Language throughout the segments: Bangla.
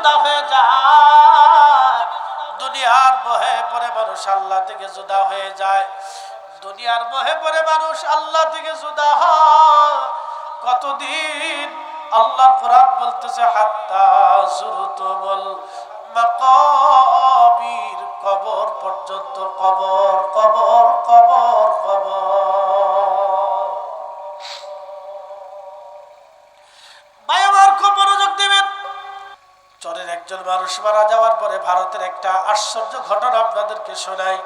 জুদা হয়ে যায়, দুনিয়ার মোহে পড়ে মানুষ আল্লাহ থেকে জুদা হয়ে যায়, দুনিয়ার মোহে পড়ে মানুষ আল্লাহ থেকে জুদা হয়। কতদিন? আল্লাহর কোরআন বলতেছে হাত্তা যুরতুমুল মাকাবির, কবর পর্যন্ত, কবর কবর কবর কবর। ভাই আমার খুব মনোযোগ দিবেন। চরের একজন মানুষ মারা যাওয়ার পরে ভারতের একটা আশ্চর্য ঘটনা আপনাদেরকে শোনাই।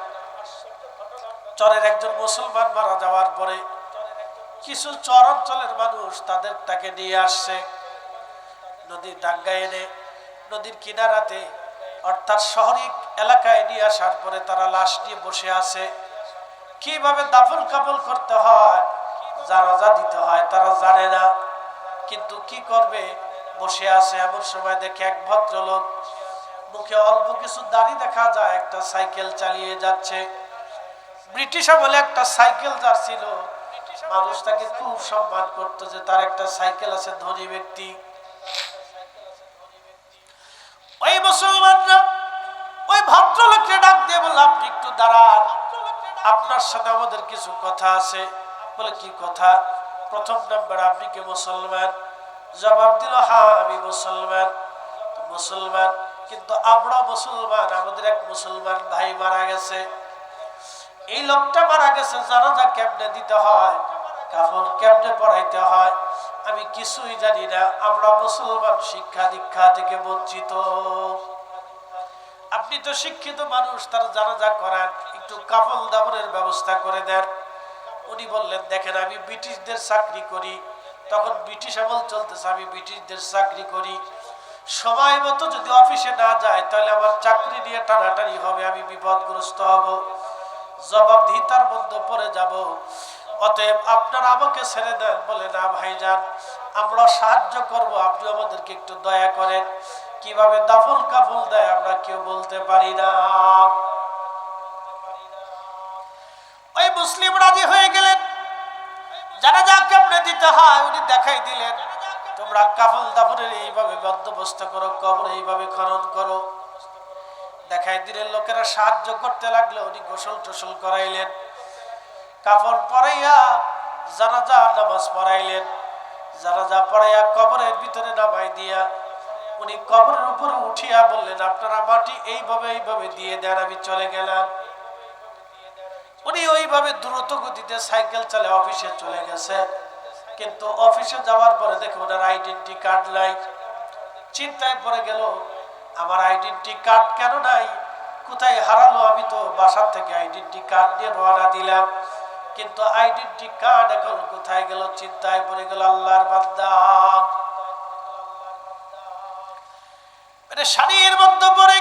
চরের একজন মুসলমান মারা যাওয়ার পরে কিছু চর অঞ্চলের মানুষ তাকে নিয়ে আসছে নদীর ডাঙ্গায় এনে নদীর কিনারাতে, অর্থাৎ শহরি এলাকায় নিয়ে আসার পরে তারা লাশ নিয়ে বসে আছে। কিভাবে দাফন কাফন করতে হয়, জানাজা দিতে হয় তারা জানে না, কিন্তু কি করবে, বসে আছে। এমন সময় দেখে এক ভদ্রলোক, মুখে অল্প কিছু দাড়ি দেখা যায়, একটা সাইকেল চালিয়ে যাচ্ছে। ব্রিটিশ আমলে একটা সাইকেল যার ছিল, মানুষ তাকে খুব সম্মান করতো যে তার একটা সাইকেল আছে, ধনী ব্যক্তি। ওই মুসলমানরা ওই ভদ্রলোককে ডাক দিয়ে বলল, আপনি একটু দাঁড়ান, আপনার সাথে আমাদের কিছু কথা আছে। বলে কি কথা? প্রথম নাম্বার, আপনি কি মুসলমান? জবাব দিল, হ্যাঁ আমি মুসলমান। মুসলমান, কিন্তু আমরা মুসলমান, আমাদের এক মুসলমান ভাই মারা গেছে। এই লোকটা মারা গেছে, জানাজা কেমনে দিতে হয়, কাফন কেমনে পড়াইতে হয়, আমি কিছুই জানি না। আমরা মুসলমান, শিক্ষা দীক্ষা থেকে বঞ্চিত। আপনি তো শিক্ষিত মানুষ, তার জানাজা করান, একটু কাফন দাফনের ব্যবস্থা করে দেন। উনি বললেন, দেখেন আমি ব্রিটিশদের চাকরি করি, তখন ব্রিটিশ আমল চলতেছে, আমি ব্রিটিশদের চাকরি করি, সময় মতো যদি অফিসে না যায় তাহলে আমার চাকরি নিয়ে টানাটানি হবে, আমি বিপদগ্রস্ত হব, জবাবদিহিতার মধ্যে পড়ে যাব। অতএব আপনারা আমাকে ছেড়ে দেন। বলে, না ভাইজান, আমরা সাহায্য করব, আপনি আমাদেরকে একটু দয়া করেন। কিভাবে দাফন কাফন দেয় আমরা কেউ বলতে পারি না। ওই মুসলিম রাজি হয়ে গেলেন, জানাজা কেমনে দিতে হয় উনি দেখাই দিলেন। তোমরা কাফন দাফনের এইভাবে বন্দোবস্ত করো, কবর এইভাবে খনন করো, দেখাই দিলেন। লোকেরা সাহায্য করতে লাগলো। উনি গোসল টোসল করাইলেন, কাফন পরাইয়া জানাজা নামাজ পড়াইলেন। জানাজা পড়াইয়া কবরের ভিতরে নামাই দিয়া উনি কবরের উপরে উঠিয়া বললেন, আপনারা মাটি এইভাবে এইভাবে দিয়ে দেন, আমি চলে গেলাম। উনি ওইভাবে দ্রুত গতিতে সাইকেল চালে অফিসে চলে গেছে। কিন্তু অফিসে যাওয়ার পরে দেখে ওনার আইডেন্টি কার্ড নাই। চিন্তায় পড়ে গেল, আমার আইডেন্টি কার্ড কেন নাই, কোথায় হারালো? আমি তো বাসা থেকে আইডেন্টি কার্ড নিয়ে রওনা দিলাম, কিন্তু আইডেন্টি কার্ড এখন কোথায় গেল? চিন্তায় পড়ে গেল। আল্লাহর বান্দা শাড়ির মধ্যে পড়ে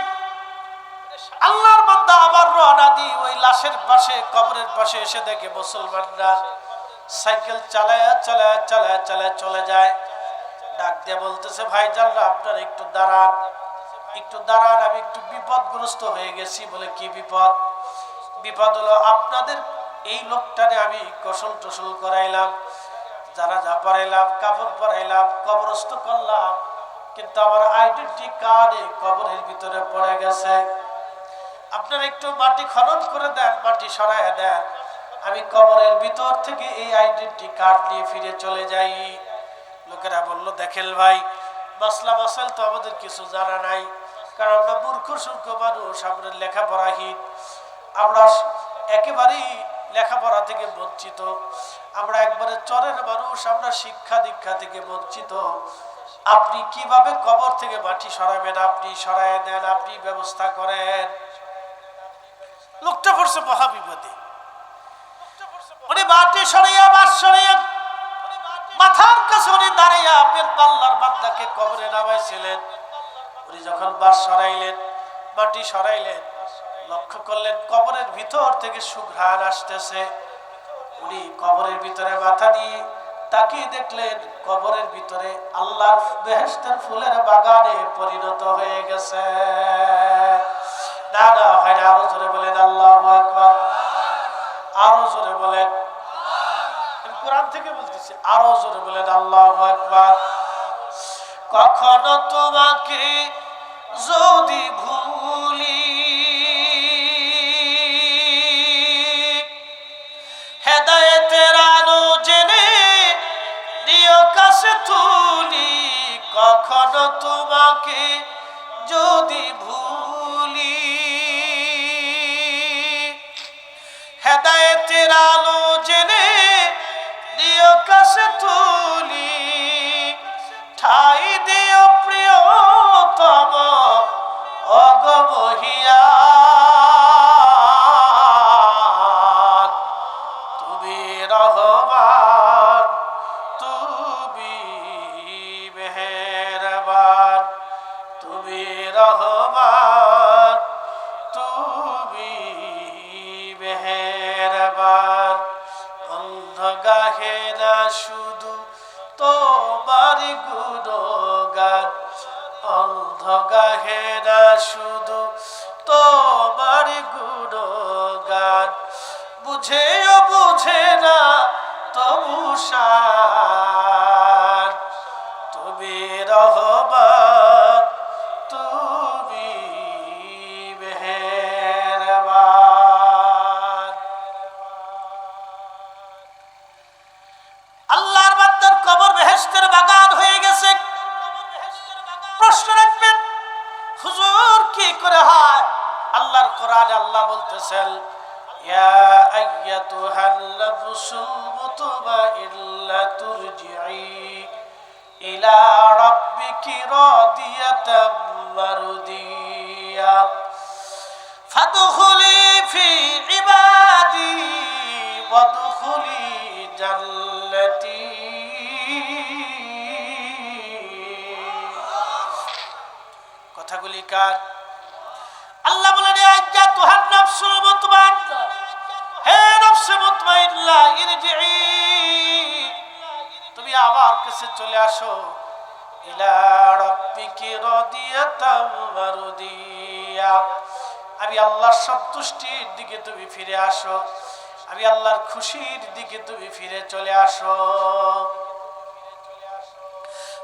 আল্লাহর বান্দা আবার রওনা দিয়ে ওই লাশের পাশে, কবরের পাশে এসে দেখে মুসলমানরা সাইকেল চালায় চালায় চালায় চালায় চলে যায়। ডাক দিয়ে বলতেছে, ভাইজানরা আপনারা একটু দাঁড়ান, একটু দাঁড়ান, আমি একটু বিপদগ্রস্ত হয়ে গেছি। বলে, কি বিপদ? বিপদ হলো আপনাদের এই লোকটারে আমি গোসল টোসল করাইলাম, জানাজা পড়াইলাম, কাপড় পরাইলাম, কবরস্থ করলাম, কিন্তু আমার আইডেন্টি কার্ড কবরের ভিতরে পড়ে গেছে। আপনারা একটু মাটি খনন করে দেন, মাটি সরাইয়া দেন, আমি কবরের ভিতর থেকে এই আইডেন্টি কার্ড নিয়ে ফিরে চলে যাই। লোকেরা বলল, দেখেন ভাই, মাসলা মাসাল তো আমাদের কিছু জানা নাই, কারণ আমরা মূর্খ সূর্খ মানুষ, আমরা লেখাপড়াহীন, আমরা একেবারেই লেখাপড়া থেকে বঞ্চিত, আমরা একবারে চরের মানুষ, আমরা শিক্ষা দীক্ষা থেকে বঞ্চিত। আপনি কিভাবে কবর থেকে মাটি সরাবেন? আপনি সরাই দেন, আপনি ব্যবস্থা করেন। লোকটা পড়ছে মহাবিপদে। উনি মাটি সরাইয়া, বাস সরাইয়া, মাথার কাছে উনি দাঁড়াইয়া আল্লাহর বান্দাকে কবরে নামাইছিলেন। উনি যখন বাস সরাইলেন, মাটি সরাইলেন, লক্ষ্য করলেন কবরের ভিতর থেকে সুঘ্রাণ আসতেছে। উনি কবরের ভিতরে মাথা দিয়ে তাকিয়ে দেখলেন কবরের ভিতরে আল্লাহর বেহেশতের ফুলের বাগানে পরিণত হয়ে গেছে। না না হয় না, আরো জোরে বলেন আল্লাহু আকবার, আরো জোরে বলেন। কোরআন থেকে বলতেছি, আরো জোরে বলেন আল্লাহু আকবার। কখনো তোমাকে যদি ভুলি, হেদায়েতের আলো জেনে দিও কাছে তুলি, কখনো তোমাকে যদি ভুলি, হেদায়েতের আলো জেনে দিও কাছে তুলি, ঠাই দিও প্রিয়তম অগমহিয়ান, তুমি রহমান, তুমি মেহেরবান, তুমি রহমান, তুমি মেহেরবান। অন্ধ গাহে না শুধু তোমার গুণগান, অন্ধ গাহে না শুধু তোমার গুণগান, বুঝেও বুঝে না তবু শান, তুমি রহমান, তুমি মেহেরবান। আল্লাহর বান্দার কবর বেহেশতের বাগান হয়ে গেছে। প্রশ্ন রাখবেন, হুজুর কি করে হয়? আল্লাহর কোরআনে আল্লাহ বলতেছেন, ইয়া আইয়াতুহান নাফসুল মুতমাইন্নাতু ইরজিই ইলা রাব্বিকি রাদিয়াতাম মারদিয়া ফাদখুলি ফি ইবাদি ওয়াদখুলি জান্নাতি। কথাগুলি কার? আল্লাহ বলেন, আইয়াতুহান নাফসুল মুতমাইন্না, হে নফসে মুতমাইন্না, ইরজিই, তুমি আমার কাছে চলে আসো, ইলা রাব্বিকি রাদিয়াতাম মারদিয়া, আমি আল্লাহর সন্তুষ্টির দিকে তুমি ফিরে আসো, আমি আল্লাহর খুশির দিকে তুমি ফিরে চলে আসো।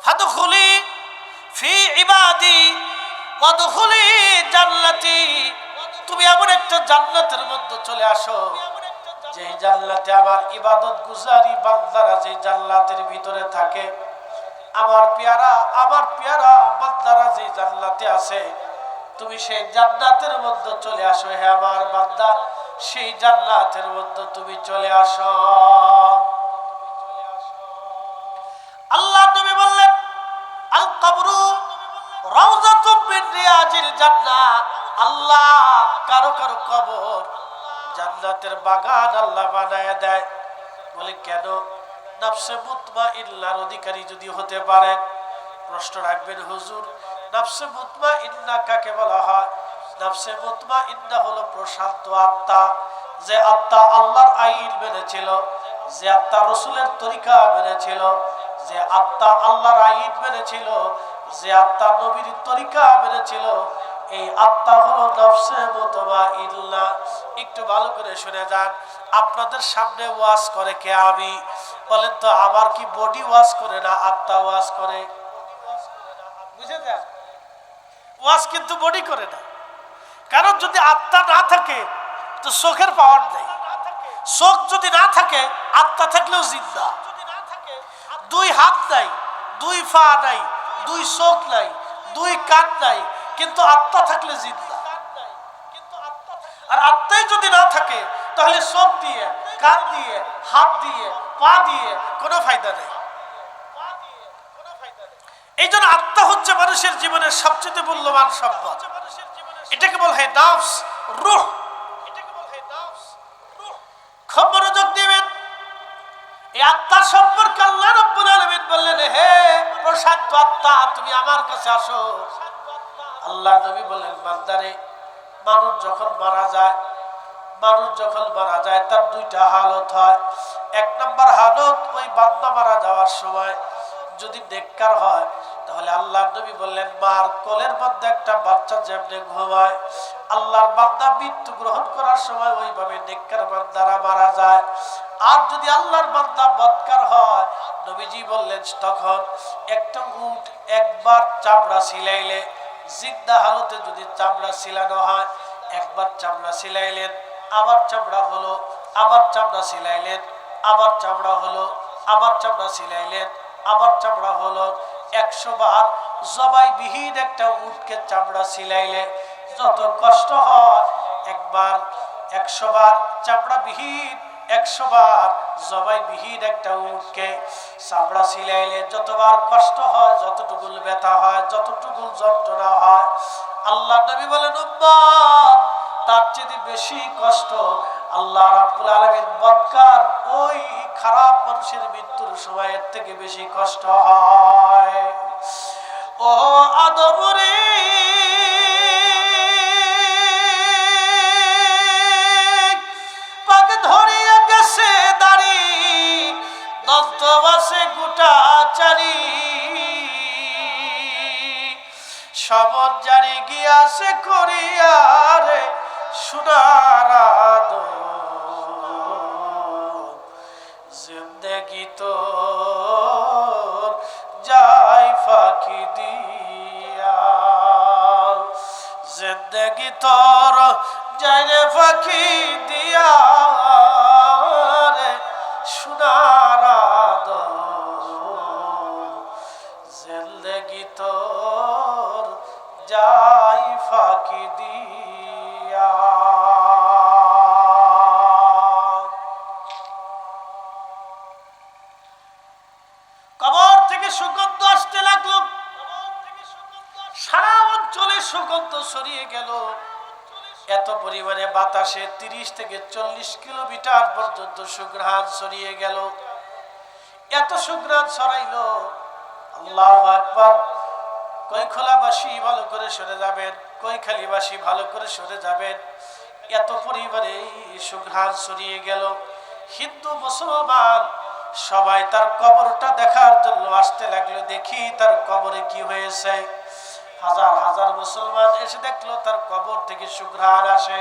ফাদখুলি ফি ইবাদি ওয়াদখুলি জান্নাতি, তুমি এমন একটা জান্নাতের মধ্যে চলে আসো যে জান্নাতে আমার ইবাদত গুজারি বান্দারা যে জান্নাতের ভিতরে থাকে, আমার পেয়ারা বান্দারা যে জান্নাতে আছে, তুমি সেই জান্নাতের মধ্যে চলে আসো। হে আমার বান্দা, সেই জান্নাতের মধ্যে তুমি চলে আসো। আল্লাহ নবী বললেন, আল কবরু রাউযাতুম মিন রিয়াজিল জান্নাহ, আল্লাহ কারো কারো কবর জান্নাতের বাগান আল্লাহ বানায় দেয়। বলে কেন? নফসে মুতমাইন্নার অধিকারী যদি হতে পারেন। প্রশ্ন রাখবেন, হুজুর নফসে মুতমাইন্না কাকে বলা হয়? নফসে মুতমাইন্না হলো প্রশান্ত আত্মা, যে আত্মা আল্লাহর আইন মেনেছিল, যে আত্মা রাসূলের তরিকা মেনেছিল, যে আত্মা আল্লাহর আইন মেনেছিল, যে আত্মা নবীর তরিকা মেনেছিল, এই আত্মা হলো নফসে মুতমাইন্না। একটু ভালো করে শুনে যান, আপনাদের সামনে ওয়াজ করে কে? আমি। বলেন তো, আমার কি বডি ওয়াজ করে না আত্মা ওয়াজ করে? বুঝে যান, ওয়াজ কিন্তু বডি করে না। কারণ যদি আত্মা না থাকে তো চোখের পাওয়ার নেই, চোখ যদি না থাকে আত্মা থাকলেও জিন্দা। দুই হাত নাই, দুই পা নাই, দুই চোখ নাই, দুই কান নাই, কিন্তু আত্মা থাকলে জিন্দা। আর আত্মাই যদি না থাকে তাহলে চোখ দিয়ে, কান দিয়ে, হাত দিয়ে, পা দিয়ে কোনো ফায়দা নেই। এই জন্য আত্মা হচ্ছে মানুষের জীবনের সবচেয়ে মূল্যবান সম্পদ। এটাকে বলা হয় নফস, রূহ। খুব মনোযোগ দিবেন। এই আত্মার সম্পর্কে আল্লাহ রাব্বুল আলামিন বললেন, হে প্রশান্ত আত্মা, তুমি আমার কাছে আসো। আল্লাহ নবী বলেন, বান্দারে, মানুষ যখন মারা যায় তার দুইটা হালত হয়। এক নম্বর হালত, ওই বান্দা মারা যাওয়ার সময় যদি নেককার হয়, তাহলে আল্লাহ নবী বললেন, মার কোলের মধ্যে একটা বাচ্চা যেমনে ঘুমায়, আল্লাহর বান্দা মৃত্যু গ্রহণ করার সময় ওইভাবে নেককার বান্দারা মারা যায়। আর যদি আল্লাহর বান্দা বদকার হয়, নবীজি বললেন, তখন একটা উট একবার চামড়া ছিলাইলে জিদ্দা হালতে যদি চামড়া ছিলানো হয়, একবার চামড়া ছিলাইলেন, আবার চামড়া হলো, আবার চামড়া ছিলাইলেন, আবার চামড়া হলো, আবার চামড়া ছিলাইলেন, আবার চামড়া হলো। 100 বার জবাই বিহীন একটা উটকে চামড়া ছিলাইলে যত কষ্ট হয়, একবার 100 বার চামড়া বিহীন, 100 বার জবাই বিহীন একটা উটকে চামড়া ছিলাইলে যতবার কষ্ট হয়, যতটুকু ব্যথা হয়, যতটুকু যন্ত্রণা হয়, আল্লাহ নবী বলেন উম্মত তার চেয়ে বেশি কষ্ট আল্লাহ রাব্বুল আলামিন বদকার ওই খারাপ মানুষের মৃত্যুর সময়ের থেকে বেশি কষ্ট হয়। ও আদম রে, পাক ধরিয়া গেছে দাড়ি, দন্তবাসে গোটা চারি, শবন জারি গিয়াছে করিয়ারে সোনার আদর, জিন্দেগি তোর যায় ফাঁকি দিয়া, জিন্দেগি তোর যায় রে ফাঁকি দিয়া রে সোনার আদর, জিন্দেগি তোর যায় ফাঁকি দিয়া। কবর থেকে সুগন্ধ আসতে লাগলো, সারা অঞ্চলে সুগন্ধ ছড়িয়ে গেল। এত পরিমাণে বাতাসে 30 থেকে 40 কিলোমিটার পর্যন্ত সুঘ্রাণ ছড়িয়ে গেল। এত সুঘ্রাণ ছড়াইলো, আল্লাহু আকবার। কৈখলাবাসী ভালো করে সরে যাবেন, কৈখালীবাসী ভালো করে সরে যাবেন। এত পরিমাণে সুঘ্রাণ ছড়িয়ে গেল, হিন্দু মুসলমান সবাই তার কবরটা দেখার জন্য আসতে লাগলো। দেখি তার কবরে কি হয়েছে। হাজার হাজার মুসলমান এসে দেখলো তার কবর থেকে সুঘ্রাণ আসে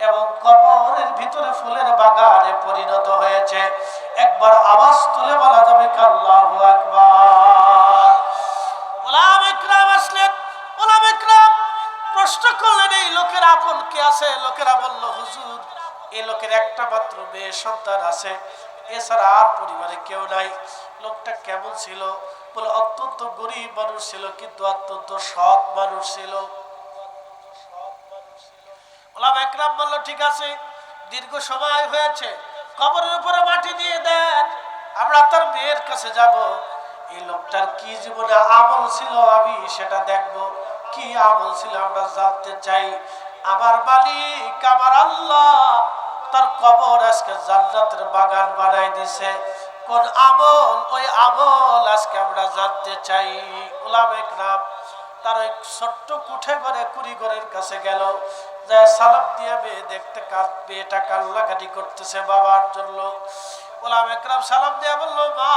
এবং কবরের ভিতরে ফুলের বাগানে পরিণত হয়েছে। একবার আওয়াজ তুলে বলা যাবে আল্লাহু আকবার। ওলামা ইকরাম আসলেন, ওলামা ইকরাম প্রশ্ন করলেন এই লোকের আপন কে আছে? লোকেরা বলল হুজুর এই লোকের একটা মাত্র মেয়ে সন্তান আছে, এছাড়া আর পরিবারে কেউ নাই। লোকটা কেমন ছিল? বলে অত্যন্ত গরিব মানুষ ছিল, কিন্তু অত্যন্ত সৎ মানুষ ছিল। ওলামা ইকরাম বলল ঠিক আছে, দীর্ঘ সময় হয়েছে, কবরের উপরে মাটি দিয়ে দেন, আমরা তার মেয়ের কাছে যাব। এই লোকটার কি জীবনে আমল ছিল আমি সেটা দেখব, কি আমল ছিল আমরা জানতে চাই। আমার মালিক আমার আল্লাহ তার কবর আজকে জান্নাতের বাগান বানাই দিয়েছে। কোন আমল? ওই আমল আজকে আমরা জানতে চাই। ওলামা ইকরাম তার ওই ছোট্ট কুঠে ঘরে কুড়িঘরের কাছে গেল, যা সালাম দিয়ে মেয়ে দেখতে মেয়েটা কান্নাকাটি করতেছে বাবার জন্য। ওলামা ইকরাম সালাম দিয়ে বলল মা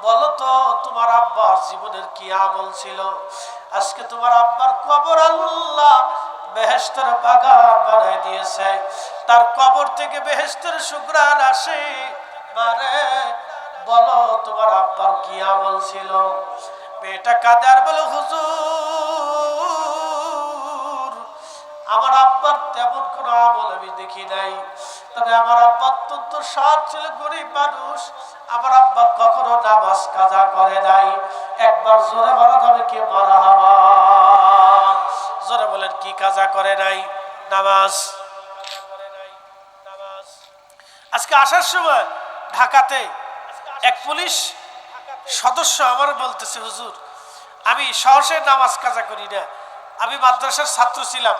বলো তো তোমার আব্বার জীবনের কি আমল ছিল? আজকে তোমার আব্বার কবর আল্লাহ বেহেশতের বাগান বানাই দিয়েছে, তার কবর থেকে বেহেশতের সুঘ্রাণ আসে। মারে বলো তোমার আব্বার কি আমল ছিল? মেয়েটা কাঁদে আর বলে হুজুর আমার আব্বার তেমন কোনো আমল আমি দেখি নাই, তবে আমার আব্বা অত্যন্ত সৎ ছিল, গরিব মানুষ। আমার আব্বা কখনো নামাজ কাজা করে নাই। একবার জোরে বলা যাবে কি মারহাবা? জোরে বলেন কি কাজা করে নাই? নামাজ। আজকে আসার সময় ঢাকাতে এক পুলিশ সদস্য আমার বলতেছে হুজুর আমি সহসে নামাজ কাজা করি না, আমি মাদ্রাসার ছাত্র ছিলাম,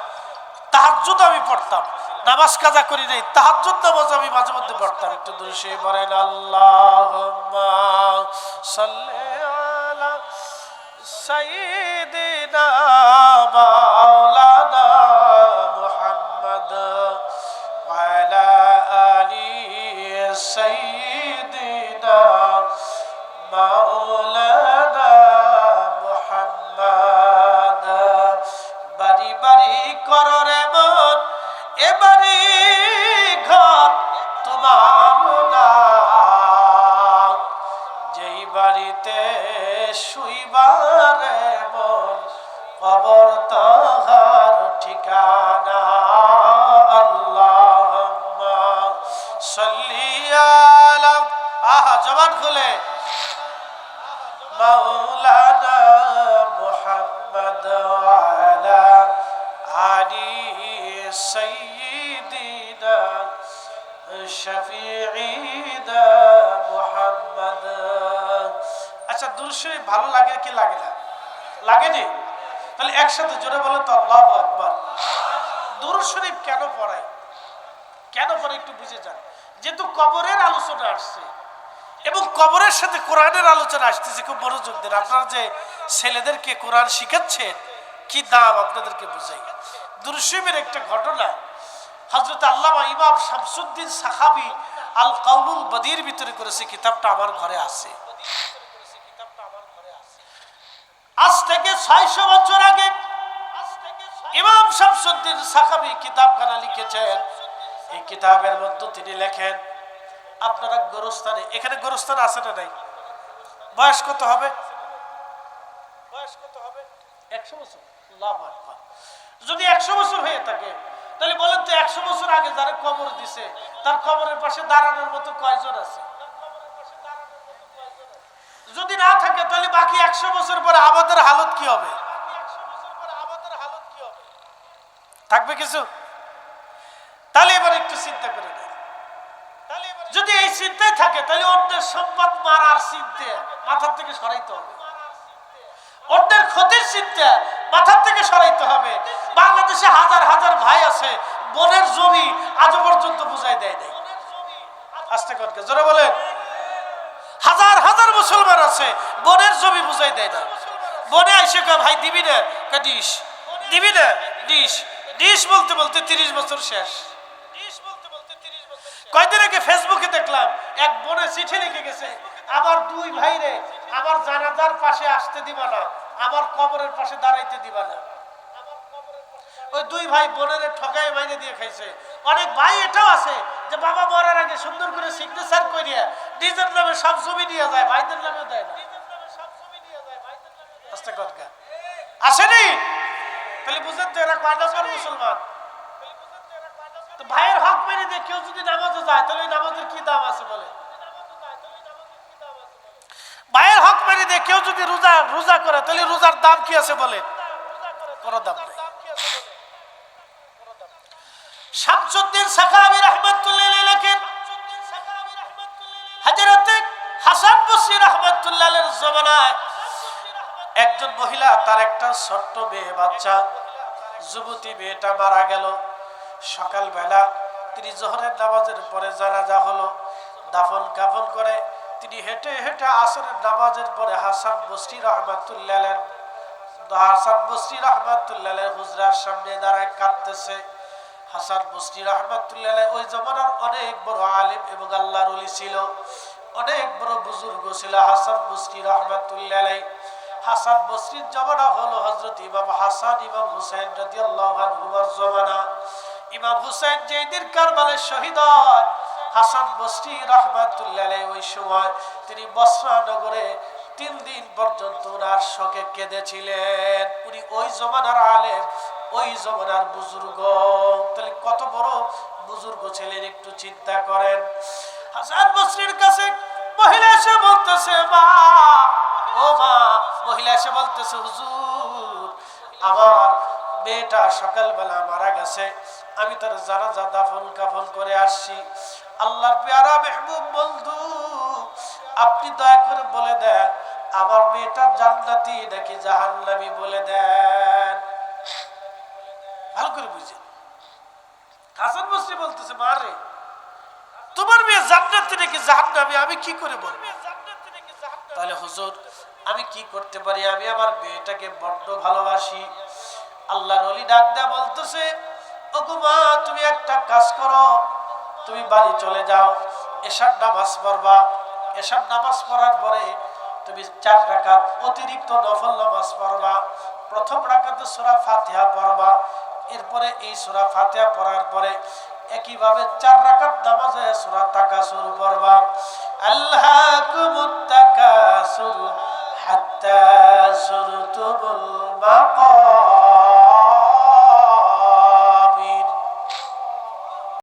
তাহাজ্জুদ আমি পড়তাম, নামাজ কাজা করি নাই, তাহাজ্জুদ নামাজ আমি মাঝে মধ্যে পড়তাম। একটু দূরে সে বলেন আল্লাহুম্মা সাল্লি আলা সাইয়্যিদিনা মাওলানা মুহাম্মদ ওয়া আলা আলি সাইয়্যিদিনা মাওলানা মুহাম্মদ। বাড়ি বাড়ি করো রে মন এবারে ঘর তোমার না, যেই বাড়িতে শুইবারে মন কবর মাওলানা মুহাম্মদ ওয়া আলা আলি সাইয়্যিদিনা শাফিঈনা মুহাম্মদ। আচ্ছা, দুরূদ শরীফ ভালো লাগে কি লাগে না? লাগেনি? তাহলে একসাথে জোরে বলেন তো আল্লাহু আকবার। দুরূদ শরীফ কেন পড়ায়, কেন পড়ে একটু বুঝে যান। যেহেতু কবরের আলোচনা আসছে এবং কবরের সাথে কোরআনের আলোচনা আসতেছে, খুব মনোযোগ দেন। আপনারা যে ছেলেদেরকে কোরআন শিখাচ্ছেন কি দাম আপনাদেরকে বুঝাই। দুরূদ শরীফের একটা ঘটনা হযরত আল্লামা ইমাম শামসুদ্দিন সাখাবী আল কাউলুল বদীর ভিতরে করেছে, কিতাবটা আমার ঘরে আছে। আজ থেকে 600 বছর আগে ইমাম শামসুদ্দিন সাখাবী কিতাবখানা লিখেছেন। এই কিতাবের মধ্যে তিনি লেখেন, আপনারা গোরস্থানে, এখানে গোরস্থান আছে না নাই? বয়স কত হবে? বয়স কত হবে? 100 বছর। আল্লাহু আকবার। যদি 100 বছর হয়ে থাকে তাহলে বলেন তো 100 বছর আগে যারা কবর দিছে তার কবরের পাশে দাঁড়ানোর মতো কয়জন আছে? যদি না থাকে তাহলে বাকি 100 বছর পরে আমাদের হালত কি হবে? থাকবে কিছু? তাহলে এবার একটু চিন্তা করে নেন। যদি এই চিন্তায় থাকে তাহলে অন্যের সম্পদ মারার চিন্তা মাথার থেকে সরাইতে হবে, অন্যের ক্ষতির চিন্তা মাথার থেকে সরাইতে হবে। বাংলাদেশে হাজার হাজার ভাই আছে, বোনের জমি আজও পর্যন্ত বুঝাই দেয় নাই। আস্তে করকে জোরে বলেন। হাজার হাজার মুসলমান আছে, বোনের জমি বুঝাই দেয় না। বোনে আইসে কয় ভাই দিবি না, ডিস দিবি না, ডিস ডিস বলতে বলতে 30 বছর শেষ। কয়দিন আগে ফেসবুকে দেখলাম এক বোনে চিঠি লিখে গেছে, আমার 2 ভাইরে আমার জানাজার পাশে আসতে দিবা না, আমার কবরের পাশে দাঁড়াইতে দিবা না। ওই 2 ভাই বোনের ঠকায় মাইনে দিয়ে খাইছে। অনেক ভাই এটাও আছে যে বাবা মরার আগে সুন্দর করে সিগনেচার করিয়া নিজের নামে সব জমি নিয়ে যায়, ভাইদের নামে দেয় না। আস্তে কথা আসেনি? তাহলে বুঝেন তো এরা কয় নম্বর মুসলমান? তো ভাইয়ের হক মেরে দিয়ে কেউ যদি নামাজে যায় তাহলে নামাজের কি দাম আছে বলে? ভাইয়ের হক মেরে দিয়ে কেউ যদি রোজা করে তাহলে রোজার দাম কি আছে বলে? কোনো দাম নেই। শামসুদ্দিন সাখাবী রাহমাতুল্লাহ আলাইহি লেখেন, হযরত হাসান বসরি রাহমাতুল্লাহ আলাইহির জামানায় একজন মহিলা, তার একটা ছোট্ট মেয়ে বাচ্চা, যুবতী মেয়েটা মারা গেল। সকালবেলা তিনি জোহরের নামাজের পরে জানাজা হলো, দাফন কাফন করে তিনি হেঁটে হেঁটে আসরের নামাজের পরে হাসান বসরি রাহমাতুল্লাহ আলাইহির হুজরার সামনে দাঁড়ায় কাঁদতেছে। হাসান বসরি রাহমাতুল্লাহ আলাইহি ওই জমানার অনেক বড় আলেম এবং আল্লাহর ওলি ছিল, অনেক বড় বুজুর্গ ছিল হাসান বসরি রাহমাতুল্লাহ আলাইহি। হাসান বসরির জমানা হলো হযরত ইমাম হাসান ইমাম হুসাইন রাদিয়াল্লাহু আনহুমার জমানা। ইমাম হুসাইন যেই দিন কারবালায় শহীদ হয়, হাসান বসরি রাহমাতুল্লাহ আলাইহি ওই সময় তিনি বসরা নগরে 3 দিন পর্যন্ত ওনার শোকে কেঁদেছিলেন। উনি ওই জমানার আলেম, ওই জমানার বুজুর্গ। তাহলে কত বড় বুজুর্গ ছিলেন একটু চিন্তা করেন। হাসান বসরির কাছে মহিলা এসে বলতেছে, মা ও মা, মহিলা এসে বলতেছে, হুজুর আমার মেয়েটা সকালবেলা মারা গেছে, আমি তার জানাজা দাফন কাফন করে আসছি। আল্লাহর পেয়ারা মেহবুব বন্ধু, আপনি দয়া করে বলে দেন আমার মেয়েটা জান্নাতি নাকি জাহান্নামী, বলে দেন। ভালো করে বুঝেন। হাসান বসরি বলতেছে, মা রে, তোমার মেয়ে জান্নাতি নাকি জাহান্নামী আমি কি করে বলবো? তাহলে হুজুর আমি কি করতে পারি? আমি আমার মেয়েটাকে বড্ড ভালোবাসি। আল্লাহর ওলি ডাক দেয়া বলতেছে, ওগো মা, তুমি একটা কাজ করো, তুমি বাড়ি চলে যাও, এশার নামাজ পড়বা। এশার নামাজ পড়ার পরে তুমি 4 রাকাত অতিরিক্ত নফল নামাজ পড়বা। প্রথম রাকাতে সূরা ফাতিহা পড়বা, এরপরে এই সূরা ফাতিহা পড়ার পরে একইভাবে 4 রাকাত নামাজে সূরা তাকাসুর পড়বা। আল্লাহকুমুত তাকাসুর হাত্তা যুরতুম